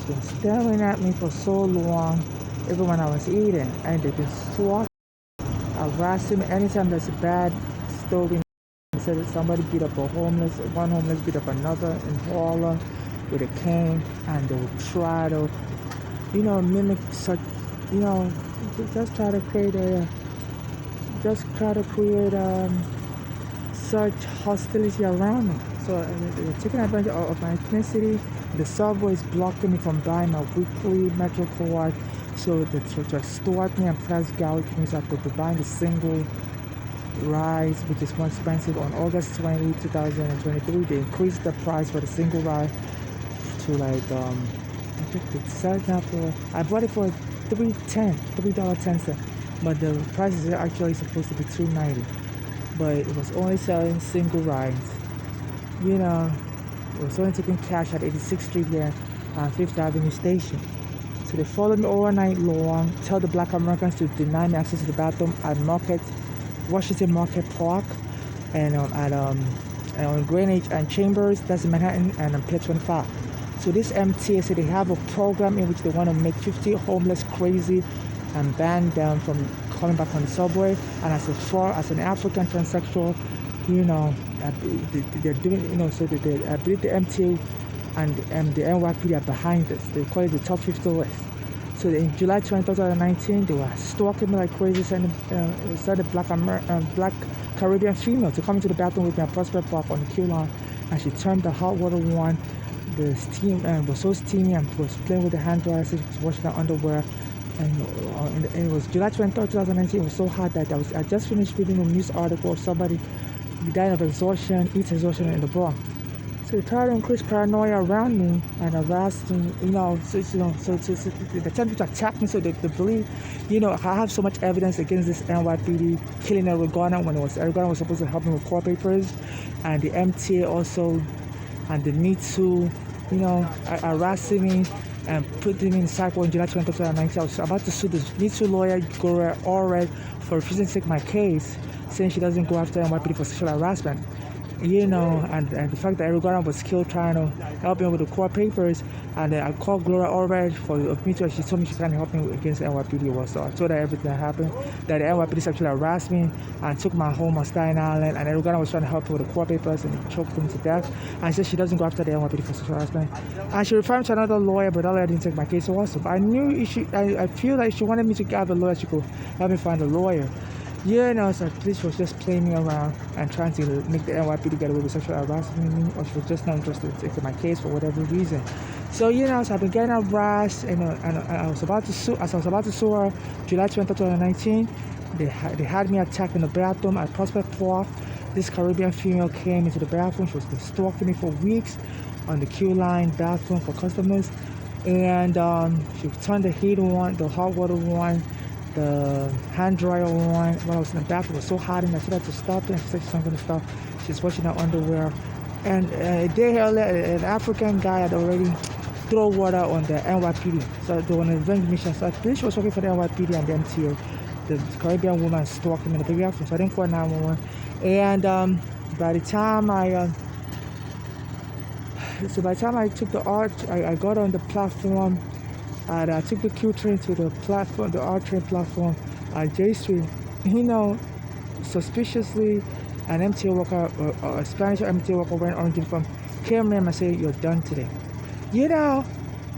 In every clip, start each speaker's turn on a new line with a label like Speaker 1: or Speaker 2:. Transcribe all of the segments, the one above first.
Speaker 1: been staring at me for so long, even when I was eating, and they've been stalking, harassing me anytime there's a bad story. They said that somebody beat up one homeless beat up another in Harlem with a cane, and they would try to, mimic such, you know, just try to create such hostility around me. So they're taking advantage of my ethnicity. The subway is blocking me from buying my weekly Metro card. So they to extort me and price gouge me so I could be buying the single rides, which is more expensive. On August 20, 2023, they increased the price for the single ride to like I think it's set now for I bought it for $3.10, but the price is actually supposed to be $2.90. But it was only selling single rides. You know, it was only taking cash at 86th Street there and Fifth Avenue Station. So they followed me all night long, tell the black Americans to deny me access to the bathroom at Washington Market Park, and on Greenwich and Chambers, that's in Manhattan, and on Pier 25. So this MTA said they have a program in which they want to make 50 homeless crazy and ban them from coming back on the subway. And as an African transsexual, they're doing, so I believe the MTA and the NYPD are behind this. They call it the top 50 list. So in July 2019, they were stalking me like crazy, sending black Caribbean female to come into the bathroom with me at Prospect Park on the queue line, and she turned the hot water on. The steam was so steamy and was playing with the hand dryer, so she was washing her underwear. And it was July 23rd, 2019. It was so hot that I just finished reading a news article of somebody dying of heat exhaustion in the Bronx. So they try to increase paranoia around me and harass me, so they attempt to attack me, so they believe, I have so much evidence against this NYPD killing Eric Garner when Eric Garner was supposed to help me with court papers, and the MTA also, and the Me Too, harassing me and putting me in cycle in July 2019. I was about to sue the Me Too lawyer, Gloria Allred, for refusing to take my case, saying she doesn't go after NYPD for sexual harassment. And the fact that Eric Garner was killed trying to help me with the court papers, and I called Gloria Allred for me too. She told me she can't help me against NYPD. So I told her everything that happened, that the NYPD sexually harassed me and took my home on Staten Island, and Eric Garner was trying to help me with the court papers and choked me to death. And she said she doesn't go after the NYPD for sexual harassment. And she referred me to another lawyer, but that lawyer didn't take my case also. But I feel like she wanted me to get a lawyer. She could help me find a lawyer. So this was just playing me around and trying to make the NYPD get away with sexual harassment me, or she was just not interested in taking my case for whatever reason. So so I've been getting harassed, and I was about to sue. As I was about to sue her, July 20, 2019, they had me attacked in the bathroom at Prospect Park. This Caribbean female came into the bathroom. She was been stalking me for weeks on the queue line bathroom for customers, and she turned the heat on, the hot water on, the hand dryer on when I was in the bathroom. It was so hot, and I told her to stop it, and she said she's not going to stop. She's washing her underwear. And a day earlier, an African guy had already thrown water on the NYPD. So they want to revenge mission. So I believe she was working for the NYPD and the MTA. The Caribbean woman stalking me in the bathroom. So I didn't call 911. And by the time I took the arch, I got on the platform, and I took the Q train to the platform, the R train platform at J Street. Suspiciously, an MTA worker, a Spanish MTA worker wearing orange uniform, came in and said, "You're done today."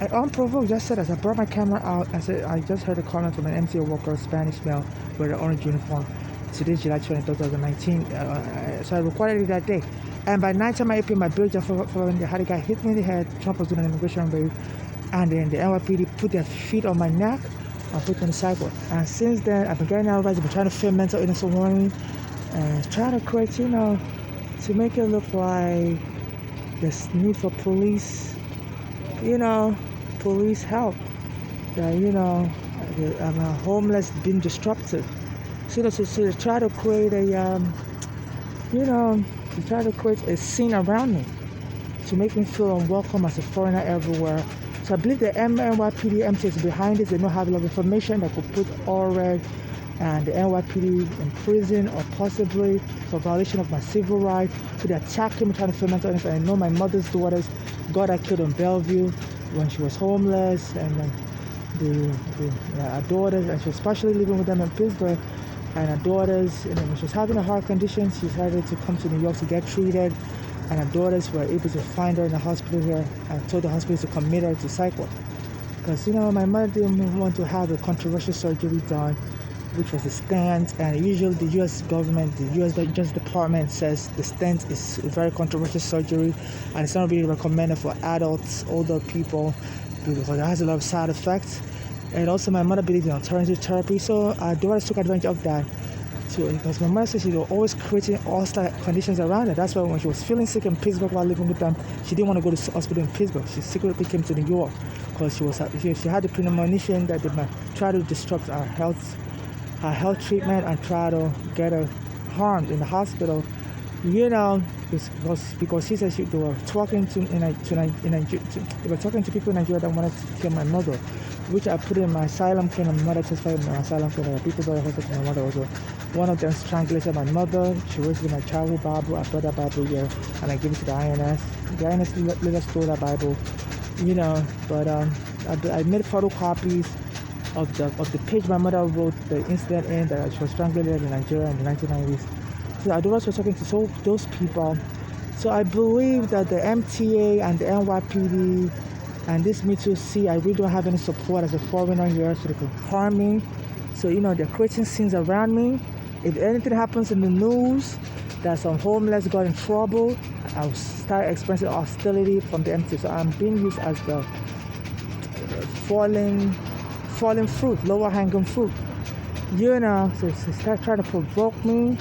Speaker 1: I unprovoked just said, as I brought my camera out, I said, I just heard a comment from an MTA worker, Spanish male, wearing an orange uniform. Today's July 20, 2019. So I recorded it that day. And by night time, I opened my bill just following, they had a guy hit me in the head. Trump was doing an immigration raid. And then the NYPD put their feet on my neck and put me on the sidewalk. And since then, I've been getting advice. I've been trying to film mental illness warning and trying to create, to make it look like there's need for police, police help. I'm a homeless, being disruptive. So to try to create a scene around me to make me feel unwelcome as a foreigner everywhere. So I believe the NYPD MTA is behind this. They don't have a lot of information that could put Allred and the NYPD in prison, or possibly for violation of my civil rights. So they're attacking me, trying to film mental illness. And I know my mother's daughters got killed in Bellevue. when she was homeless, and her daughters, and she was partially living with them in Pittsburgh, and her daughters, and when she was having a heart condition, she decided to come to New York to get treated, and her daughters were able to find her in the hospital here and told the hospital to commit her to psych ward. Because, my mother didn't want to have a controversial surgery done, which was a stent, and usually the U.S. government, the U.S. Justice Department says the stent is a very controversial surgery, and it's not really recommended for adults, older people, because it has a lot of side effects. And also my mother believed in alternative therapy, so our daughters took advantage of that. So, because my mother said she was always creating hostile conditions around her. That's why when she was feeling sick in Pittsburgh while living with them, she didn't want to go to the hospital in Pittsburgh. She secretly came to New York because she had the premonition that they might try to disrupt her health treatment and try to get her harmed in the hospital. Because she said they were talking to people in Nigeria that wanted to kill my mother, which I put in my asylum claim. My mother testified in my asylum claim that people got hostage to my mother also. One of them strangulated my mother. She raised my childhood Bible. I brought that Bible here and I gave it to the INS. The INS later stole that Bible, but I made photocopies of the page my mother wrote the incident in, that she was strangulated in Nigeria in the 1990s. So I was talking to those people. So I believe that the MTA and the NYPD and this Me Too I really don't have any support as a foreigner here, so they can harm me. So they're creating scenes around me. If anything happens in the news that some homeless got in trouble, I'll start experiencing hostility from the MTA. So I'm being used as the falling fruit, lower hanging fruit. So start trying to provoke me,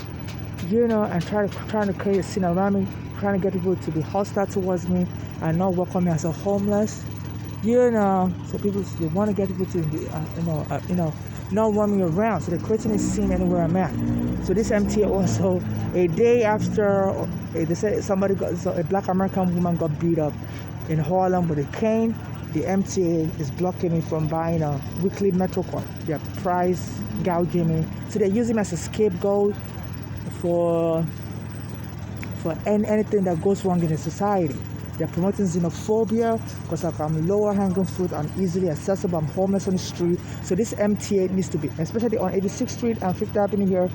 Speaker 1: and trying to create a scene around me, trying to get people to be hostile towards me and not welcome me as a homeless. So people, they want to get people to be, not want me around. So they're creating a scene anywhere I'm at. So this MTA also, a day after they said a Black American woman got beat up in Harlem with a cane, the MTA is blocking me from buying a weekly Metro card. They're price gouging me. So they're using me as a scapegoat for anything that goes wrong in the society. They're promoting xenophobia because I'm lower hanging fruit, I'm easily accessible, I'm homeless on the street. So this MTA needs to be, especially on 86th Street and 5th Avenue here,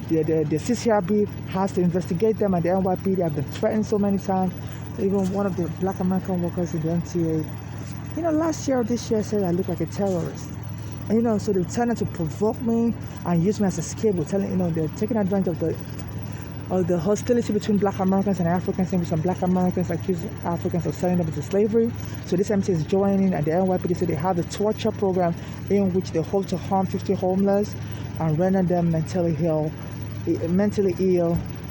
Speaker 1: the CCRB has to investigate them, and the NYPD have been threatened so many times. Even one of the Black American workers in the MTA, last year or this year said I look like a terrorist. And, so they're trying to provoke me and use me as a scapegoat, they're taking advantage of the hostility between Black Americans and Africans, and some Black Americans accuse Africans of selling them into slavery. So this MTA is joining, and the NYPD said they have a torture program in which they hope to harm 50 homeless and render them mentally ill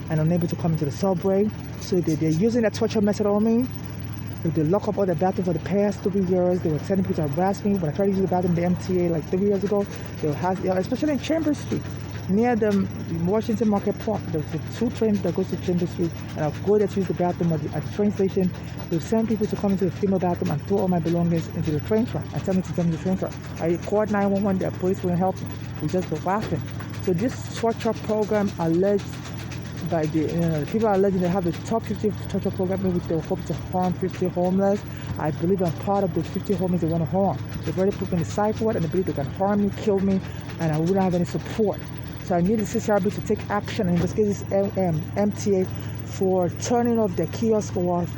Speaker 1: and unable to come into the subway. So they're using that torture method on me. They lock up all the bathrooms for the past 3 years. They were sending people to harass me. When I tried to use the bathroom in the MTA like 3 years ago, they would have, especially in Chambers Street, near the Washington Market Park. There's 2 trains that goes to Chambers Street, and I'll go there to use the bathroom at the train station. They'll send people to come into the female bathroom and throw all my belongings into the train track and tell me to jump in the train track. I called 911, the police wouldn't help me. We just were laughing. So this torture program alleged by the people are alleging they have the top 50 torture program in which they hope to harm 50 homeless. I believe I'm part of the 50 homeless they want to harm. They've already put me in the psych ward, and they believe they can harm me, kill me, and I wouldn't have any support. So I need the CCRB to take action and investigate this MTA for turning off the kiosk wars,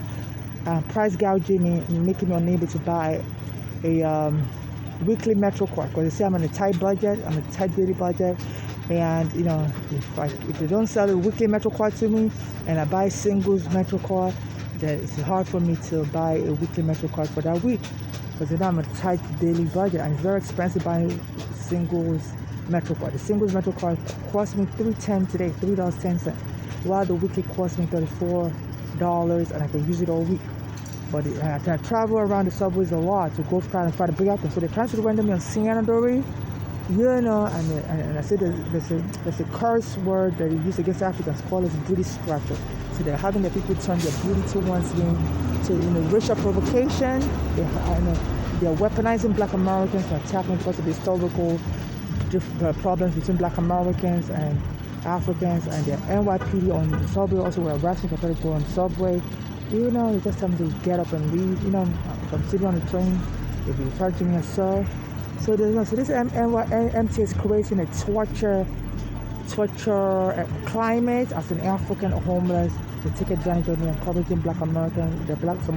Speaker 1: price gouging me, and making me unable to buy a weekly Metro card, because they say I'm on a tight budget, I'm on a tight daily budget. And if they don't sell a weekly Metro card to me and I buy singles Metro card, then it's hard for me to buy a weekly Metro card for that week, because I'm on a tight daily budget and it's very expensive buying singles Metro card. The singles Metro card cost me $3.10 today, $3.10, while the weekly cost me $34, and I can use it all week. But I travel around the subways a lot to go try and find a big outcome. So they're trying to render me on Sienna Dory. And I said there's a curse word that they use against Africans called as booty scratcher. So they're having the people turn their booty towards me. So racial provocation, they're weaponizing Black Americans to attack me because of the historical problems between Black Americans and Africans, and the NYPD on the subway also were harassing people to go on the subway. They just tell me to get up and leave. If I'm sitting on the train, they'll be charging me a cell. So this MTA is creating a torture climate as an African homeless to take advantage of me, encouraging some of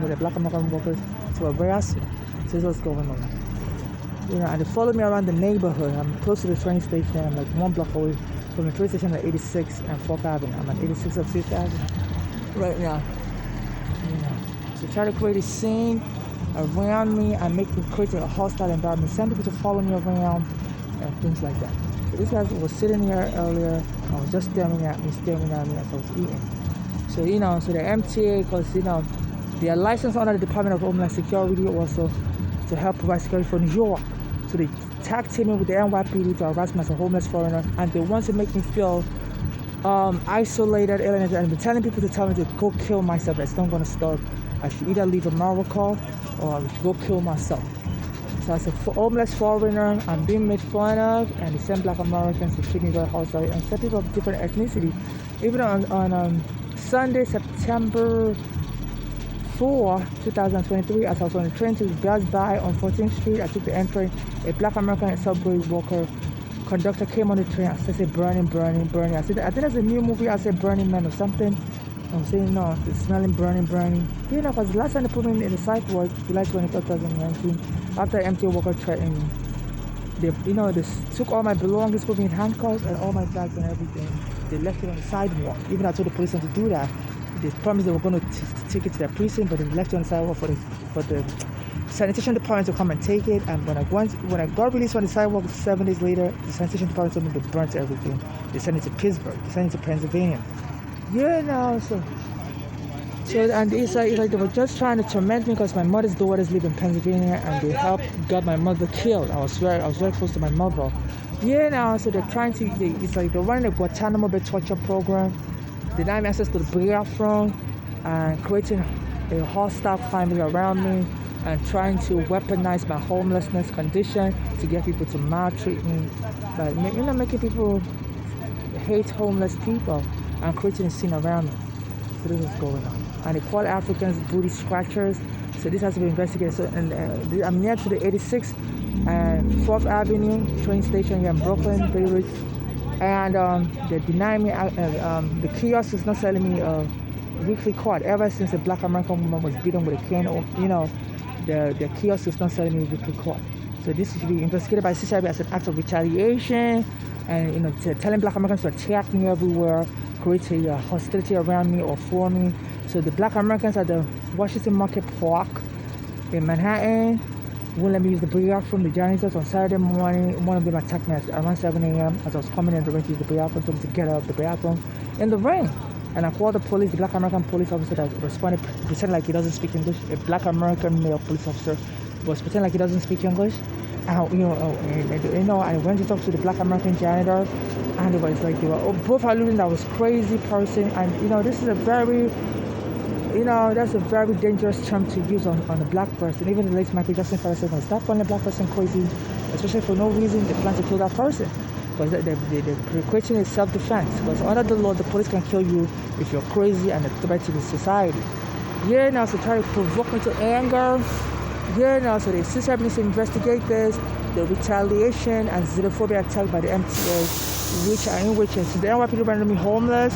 Speaker 1: the black American workers to harass me. So this is what's going on. And they follow me around the neighborhood. I'm close to the train station. I'm like 1 block away from the train station at 86 and 4th Avenue. I'm at 86 of 5th Avenue right now. So try to create a scene around me and create a hostile environment. Send people to follow me around and things like that. So this guy was sitting here earlier and was just staring at me as I was eating. So so the MTA, because they are licensed under the Department of Homeland Security also to help provide security for New York. So they tag teaming with the NYPD to harass me as a homeless foreigner, and they want to make me feel isolated, alienated, and they're telling people to tell me to go kill myself. That's not going to stop. I should either leave America or I should go kill myself. So as a homeless foreigner, I'm being made fun of, and they send black Americans to treat me very hostile, and some people of different ethnicity. Even on Sunday, September 4, 2023, as I was on the train to Best Buy on 14th Street, I took the M train. A black American subway worker conductor came on the train and said, burning. I said, I think there's a new movie, I said Burning Man or something. I'm saying, no, it's smelling burning. Because the last time they put me in the psych ward, July 23rd, 2019, after MTA worker threatened me. They took all my belongings, put me in handcuffs and all my bags and everything. They left it on the sidewalk. Even I told the police not to do that. They promised they were going to take it to their precinct, but they left it on the sidewalk for the sanitation department to come and take it. And when I got released on the sidewalk 7 days later, the sanitation department told me they burnt everything. They sent it to Pittsburgh. They sent it to Pennsylvania. So and it's like they were just trying to torment me because my mother's daughters live in Pennsylvania and they got my mother killed. I was very close to my mother. So they're trying to. It's like they're running a Guantanamo Bay torture program, denying me access to the bathroom, and creating a hostile climate around me, and trying to weaponize my homelessness condition to get people to maltreat me, by making people hate homeless people and creating a scene around me. So this is going on. And they call Africans booty scratchers. So this has to be investigated. So I'm near to the 86th and 4th Avenue train station here in Brooklyn, Bay Ridge. And they deny me. The kiosk is not selling me a weekly card. Ever since a black American woman was beaten with a cane, the kiosk is not selling me a weekly card. So this should be investigated by CCIB as an act of retaliation, and telling black Americans to attack me everywhere, create a hostility around me or for me. So the black Americans at the Washington Market Park in Manhattan wouldn't let me use the bathroom. The janitors on Saturday morning, one of them attacked me around 7 a.m. as I was coming in the rain to use the bathroom, told me to get out of the bathroom in the rain. And I called the police, the black American police officer that responded, pretending like he doesn't speak English. A black American male police officer was pretending like he doesn't speak English. I went to talk to the black American janitor, and it was like they were both alluding that I was crazy person. And this is a very, that's a very dangerous term to use on a black person. Even the late Michael Jackson father said, no, stop calling a black person crazy, especially for no reason. They plan to kill that person. Because the question is self-defense. Because under the law, the police can kill you if you're crazy and a threat to the society. So try to provoke me to anger. So the CCIB needs to investigate this, the retaliation and xenophobia attack by the MTA, in which since the NYPD rendered me homeless,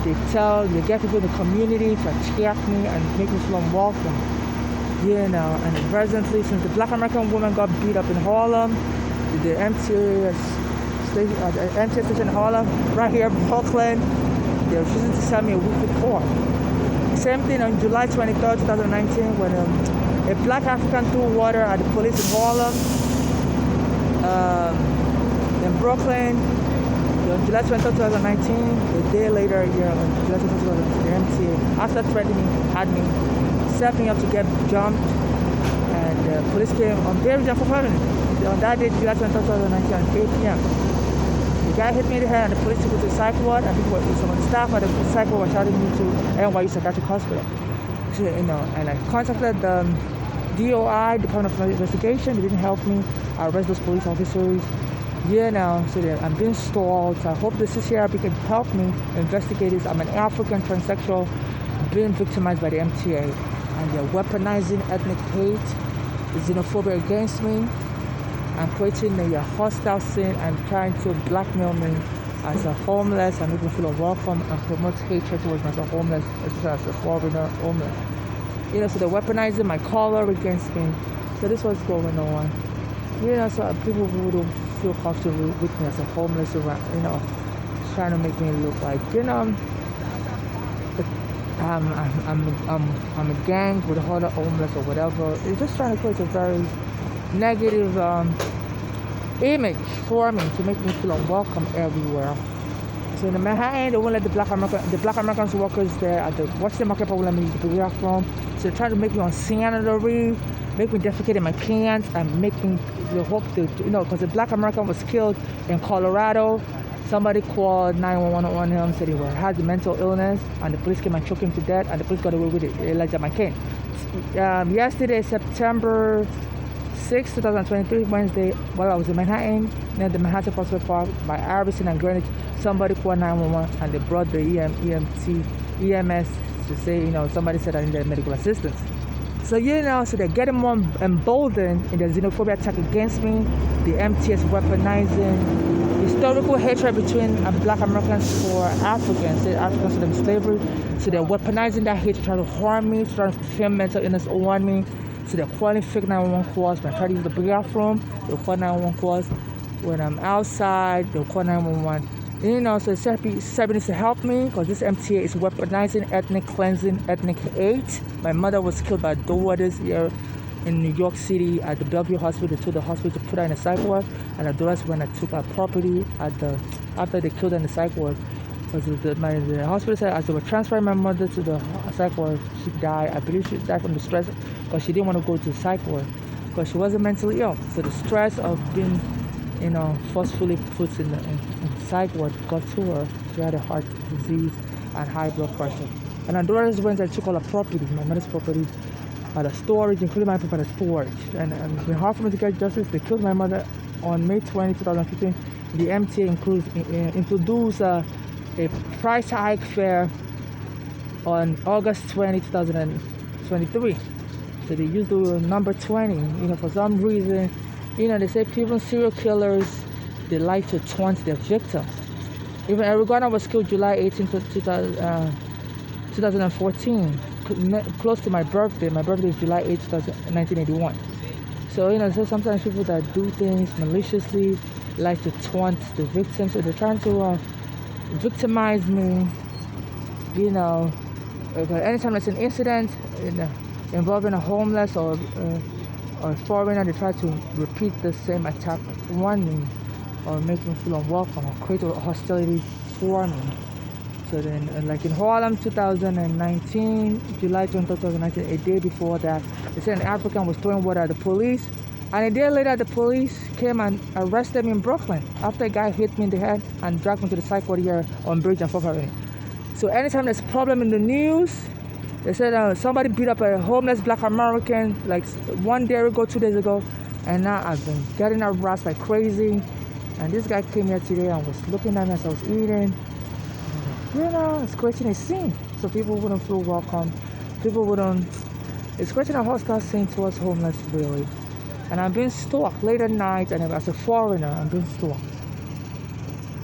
Speaker 1: they get people in the community to attack me and make me feel unwelcome. And presently, since the black American woman got beat up in Harlem, the MTA station in Harlem, right here in Brooklyn, they're refusing to sell me a weekly card. Same thing on July 23rd, 2019, when a black African threw water at the police in Harlem, in Brooklyn. On July 23rd, 2019, a day later, on July 23rd, 2019, the MTA, after threatening me, had me, set me up to get jumped, and the police came on very Jefferson Avenue. On that day, July 23rd, 2019, at 8 p.m. The guy hit me in the head, and the police took me to the psych ward, and some of the staff at the psych ward were shouting me to NYU Psychiatric Hospital. So, and I contacted the DOI, Department of Investigation. They didn't help me. I arrested those police officers. So I'm being stalled. So I hope the CCRB can help me investigate this. I'm an African transsexual being victimized by the MTA, and they're weaponizing ethnic hate, xenophobia against me, and creating a hostile scene and trying to blackmail me as a homeless and make me feel unwelcome and promote hatred towards me as a homeless, especially as a foreigner homeless. So they're weaponizing my color against me. So this was going on. So people wouldn't feel comfortable with me as a homeless around, trying to make me look like, I'm a gang with other homeless or whatever. It's just trying to create a very negative image for me to make me feel unwelcome everywhere. So in the Manhattan, they won't let the black American workers there at the Washington Market Park will let me use the burial from. So they're trying to make me unsanitary, make me defecate in my pants, and make me hope that, because the black American was killed in Colorado. Somebody called 911 on him, said he had a mental illness, and the police came and choked him to death, and the police got away with it. Elijah McCain. Yesterday, September 6, 2023, Wednesday, while I was in Manhattan, near the Manhattan Prospect Park by Iverson and Greenwich, somebody called 911 and they brought the EMS to say, somebody said I needed medical assistance. So, so they're getting more emboldened in the xenophobia attack against me. The MTS weaponizing historical hatred between black Americans for Africans, Africans to them slavery. So they're weaponizing that hate to try to harm me, to try to film mental illness on me. So they're calling fake 911 calls when I try to use the burial room. They'll call 911 calls when I'm outside. They'll call 911. So CEPI needs to help me because this MTA is weaponizing ethnic cleansing, ethnic hate. My mother was killed by DOA this year in New York City at the Bellevue Hospital. They told the hospital to put her in a psych ward, and the daughters went and took her property after they killed her in the psych ward. Because the hospital said as they were transferring my mother to the psych ward, she died. I believe she died from the stress because she didn't want to go to the psych ward because she wasn't mentally ill. So the stress of being, forcefully put in psych ward got to her. She had a heart disease and high blood pressure. And our daughters went and took all her property, my mother's property, at a storage, including my paper at a storage. And it's been hard for me to get justice. They killed my mother on May 20, 2015. The MTA introduced a price hike fare on August 20, 2023. So they used the number 20, for some reason. They say people, serial killers, they like to taunt their victims. Even Eric Garner was killed July 18, 2014, close to my birthday. My birthday is July 8, 1981. So, sometimes people that do things maliciously like to taunt the victims. So they're trying to victimize me, anytime there's an incident involving a homeless or a foreigner, they try to repeat the same attack on me or make me feel unwelcome or create hostility for me. So then, like in Harlem 2019, July 20, 2019, a day before that, they said an African was throwing water at the police. And a day later, the police came and arrested me in Brooklyn after a guy hit me in the head and dragged me to the psych ward here on Bridge and 4th Avenue. So anytime there's a problem in the news, they said somebody beat up a homeless black American like 1 day ago, 2 days ago, and now I've been getting harassed like crazy. And this guy came here today and was looking at me as I was eating. It's creating a scene. So people wouldn't feel welcome. It's creating a hostile scene towards homeless, really. And I'm being stalked late at night, and as a foreigner, I'm being stalked.